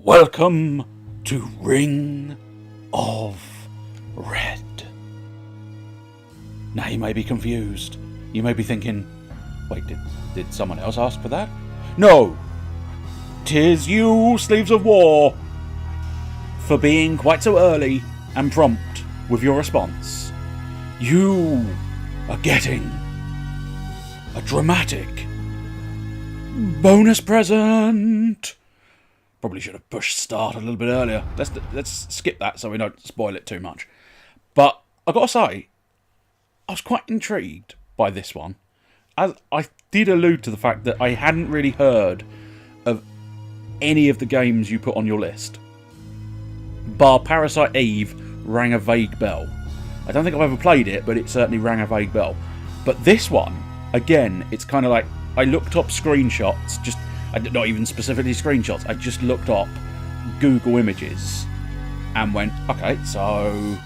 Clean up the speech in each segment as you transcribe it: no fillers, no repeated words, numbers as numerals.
Welcome to Ring of Red. Now you may be confused. You may be thinking, wait, did someone else ask for that? No! 'Tis you, Sleeves of War, for being quite so early and prompt with your response. You are getting a dramatic bonus present. Probably should have pushed start a little bit earlier. Let's skip that so we don't spoil it too much. But I gotta say, I was quite intrigued by this one, as I did allude to the fact that I hadn't really heard of any of the games you put on your list. Bar Parasite Eve rang a vague bell. I don't think I've ever played it, but it certainly rang a vague bell. But this one, again, it's kind of like I looked up screenshots, not even specifically screenshots, I just looked up Google Images and went, okay, so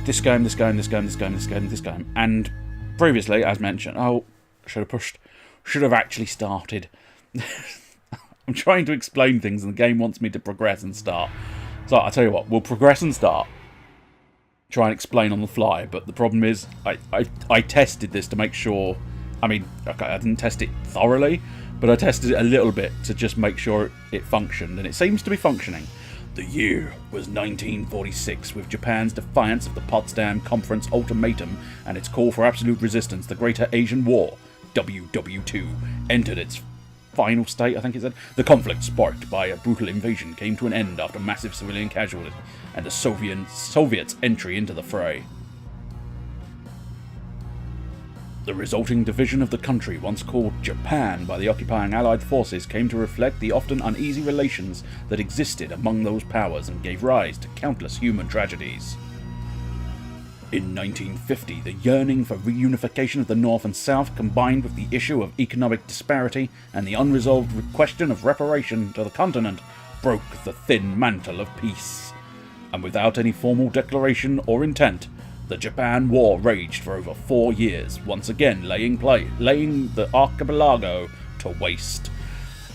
this game, and previously, as mentioned, should have actually started. I'm trying to explain things and the game wants me to progress and start. So I'll tell you what, we'll progress and start. Try and explain on the fly, but the problem is I tested this to make sure. I mean, okay, I didn't test it thoroughly, but I tested it a little bit to just make sure it functioned, and it seems to be functioning. The year was 1946, with Japan's defiance of the Potsdam Conference ultimatum and its call for absolute resistance. The Greater Asian War, WW2, entered its final state, I think it said. The conflict, sparked by a brutal invasion, came to an end after massive civilian casualty and the Soviets' entry into the fray. The resulting division of the country, once called Japan by the occupying Allied forces, came to reflect the often uneasy relations that existed among those powers and gave rise to countless human tragedies. In 1950, the yearning for reunification of the North and South, combined with the issue of economic disparity and the unresolved question of reparation to the continent, broke the thin mantle of peace. And without any formal declaration or intent, the Japan War raged for over 4 years, once again laying the archipelago to waste.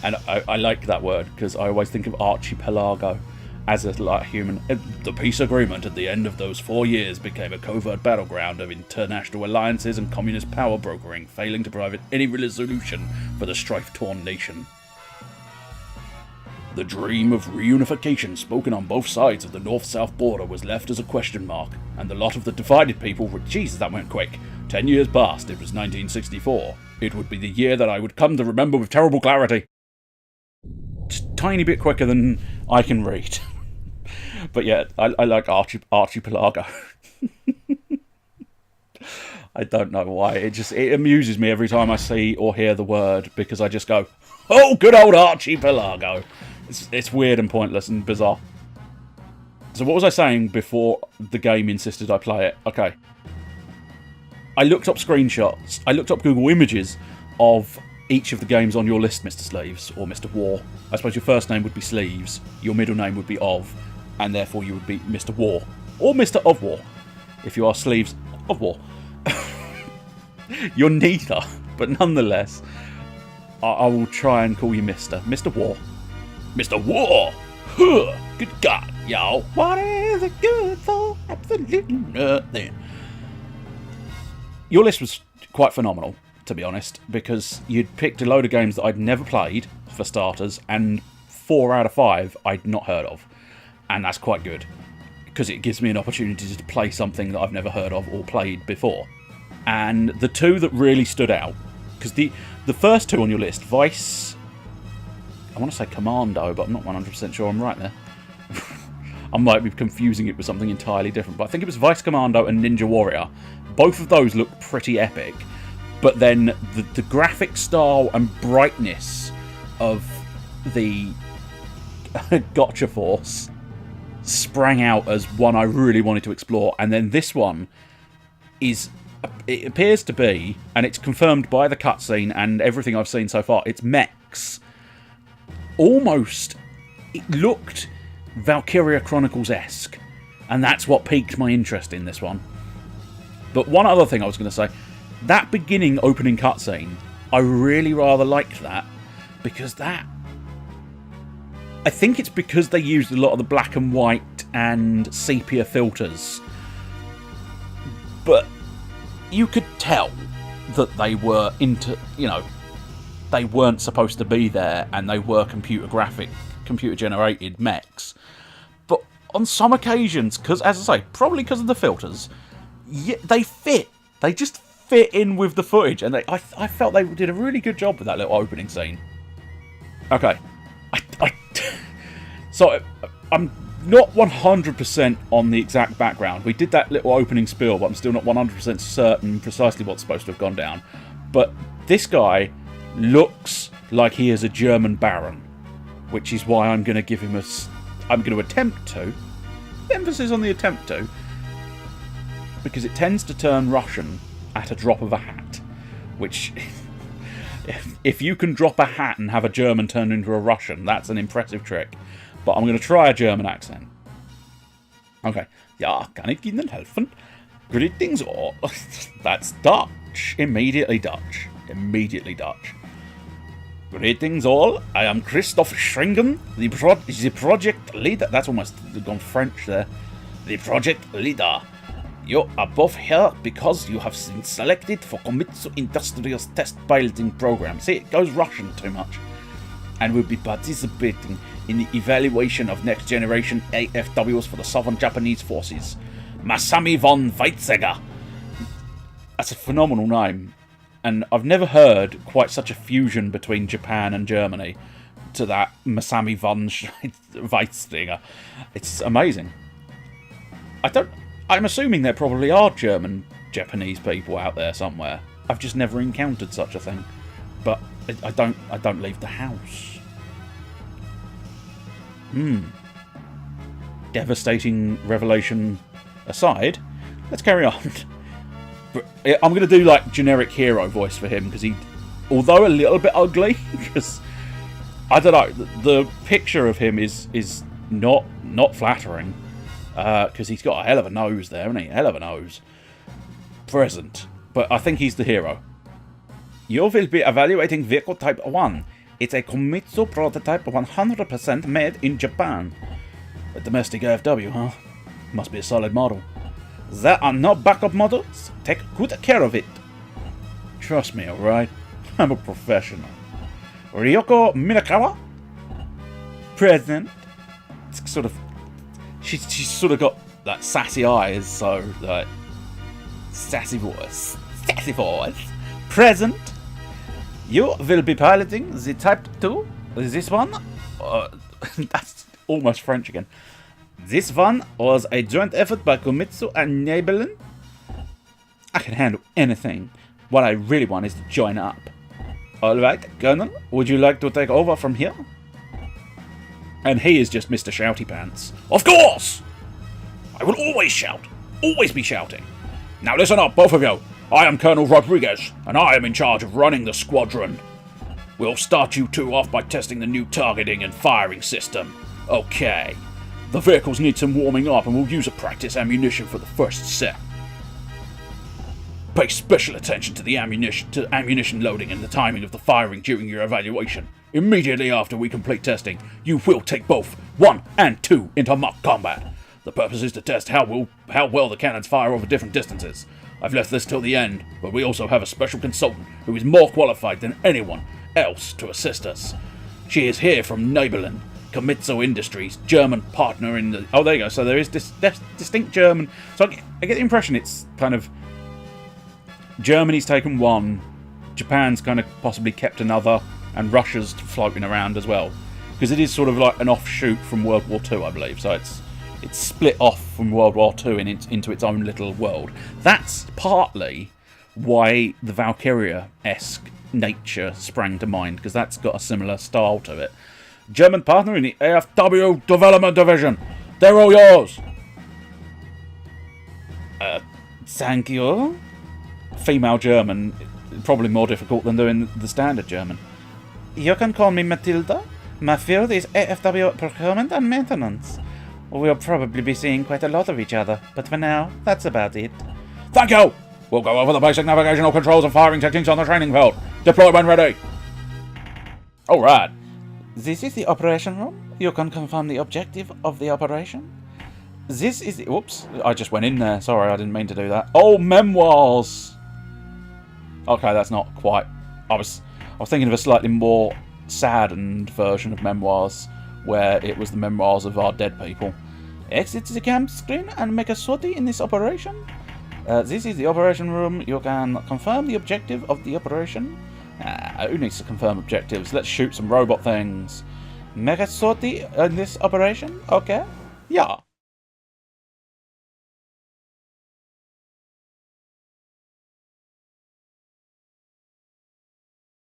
And I like that word, because I always think of Archie Pelago as a human. The peace agreement at the end of those 4 years became a covert battleground of international alliances and communist power brokering, failing to provide any resolution for the strife-torn nation. The dream of reunification spoken on both sides of the north-south border was left as a question mark, and the lot of the divided people Jesus, that went quick. 10 years passed, it was 1964. It would be the year that I would come to remember with terrible clarity. Just a tiny bit quicker than I can read. But yeah, I like Archipelago. I don't know why, it amuses me every time I see or hear the word, because I just go, oh, good old Archipelago. It's weird and pointless and bizarre. So what was I saying before the game insisted I play it? Okay. I looked up screenshots. I looked up Google Images of each of the games on your list, Mr. Sleeves, or Mr. War. I suppose your first name would be Sleeves, your middle name would be Of, and therefore you would be Mr. War. Or Mr. Of War, if you are Sleeves of War. You're neither, but nonetheless, I will try and call you Mr. Mr. War. Mr. War! Huh, good God, y'all. What is it good for? Absolutely nothing. Your list was quite phenomenal, to be honest, because you'd picked a load of games that I'd never played, for starters, and 4 out of 5 I'd not heard of. And that's quite good, because it gives me an opportunity to play something that I've never heard of or played before. And the two that really stood out, because the first two on your list, Vice, I want to say Commando, but I'm not 100% sure I'm right there. I might be confusing it with something entirely different, but I think it was Vice Commando and Ninja Warrior. Both of those look pretty epic, but then the graphic style and brightness of the Gotcha Force sprang out as one I really wanted to explore, and then this one it appears to be, and it's confirmed by the cutscene and everything I've seen so far, it's mechs. Almost, it looked Valkyria Chronicles-esque, and that's what piqued my interest in this one. But one other thing I was going to say, that beginning opening cutscene, I really rather liked that, because that I think it's because they used a lot of the black and white and sepia filters. But you could tell that they were they weren't supposed to be there, and they were computer generated mechs. But on some occasions, because as I say, probably because of the filters, they fit. They just fit in with the footage, and I felt they did a really good job with that little opening scene. Okay, so I'm not 100% on the exact background. We did that little opening spiel, but I'm still not 100% certain precisely what's supposed to have gone down. But this guy looks like he is a German baron, which is why I'm going to give him I'm going to attempt to. Emphasis on the attempt to, because it tends to turn Russian at a drop of a hat, which, if you can drop a hat and have a German turn into a Russian, that's an impressive trick. But I'm going to try a German accent. Okay. Ja, kann ich Ihnen helfen? Greetings all. That's Dutch. Immediately Dutch. Immediately Dutch. Greetings all. I am Christoph Schringen, the project leader. That's almost gone French there. The project leader. You are both here because you have been selected for Komitsu Industrial's test piloting program. See, it goes Russian too much. And will be participating in the evaluation of next generation AFWs for the Southern Japanese Forces. Masami von Weizsäcker. That's a phenomenal name. And I've never heard quite such a fusion between Japan and Germany to that Masami von Weizsäcker. It's amazing. I'm assuming there probably are Japanese people out there somewhere. I've just never encountered such a thing. But I don't leave the house. Devastating revelation aside, let's carry on. I'm going to do like generic hero voice for him, because although a little bit ugly, because I don't know, the picture of him is not flattering, because he's got a hell of a nose there, hasn't he? Hell of a nose. Present. But I think he's the hero. You will be evaluating vehicle type 1. It's a Komitsu prototype 100% made in Japan. A domestic AFW, huh? Must be a solid model. There are no backup models. Take good care of it. Trust me, alright? I'm a professional. Ryoko Minakawa? Present. It's sort of... She's sort of got like sassy eyes, so like... Sassy voice. Sassy voice. Present. You will be piloting the Type 2. This one? That's almost French again. This one was a joint effort by Komitsu and Nebelin. I can handle anything. What I really want is to join up. Alright, Colonel, would you like to take over from here? And he is just Mr. Shouty Pants. Of course! I will always shout. Always be shouting. Now listen up, both of you. I am Colonel Rodriguez, and I am in charge of running the squadron. We'll start you two off by testing the new targeting and firing system. Okay. The vehicles need some warming up, and we'll use a practice ammunition for the first set. Pay special attention to the ammunition loading and the timing of the firing during your evaluation. Immediately after we complete testing, you will take both 1 and 2 into mock combat. The purpose is to test how well the cannons fire over different distances. I've left this till the end, but we also have a special consultant who is more qualified than anyone else to assist us. She is here from Nebelin, Komitsu Industries, German partner in the... Oh, there you go. So there is this distinct German... So I get the impression it's kind of... Germany's taken one, Japan's kind of possibly kept another, and Russia's floating around as well. Because it is sort of like an offshoot from World War II, I believe. So it's split off from World War II into its own little world. That's partly why the Valkyria-esque nature sprang to mind, because that's got a similar style to it. German partner in the AFW Development Division. They're all yours. Thank you. Female German, probably more difficult than doing the standard German. You can call me Matilda. My field is AFW procurement and maintenance. We'll probably be seeing quite a lot of each other, but for now, that's about it. Thank you! We'll go over the basic navigational controls and firing techniques on the training field. Deploy when ready. Alright. This is the operation room. You can confirm the objective of the operation. This is the... Whoops. I just went in there. Sorry, I didn't mean to do that. Oh, memoirs! Okay, that's not quite... I was thinking of a slightly more saddened version of memoirs, where it was the memoirs of our dead people. Exit the camp screen and make a sortie in this operation. This is the operation room. You can confirm the objective of the operation. Who needs to confirm objectives? Let's shoot some robot things. Make a sortie in this operation. Okay. Yeah.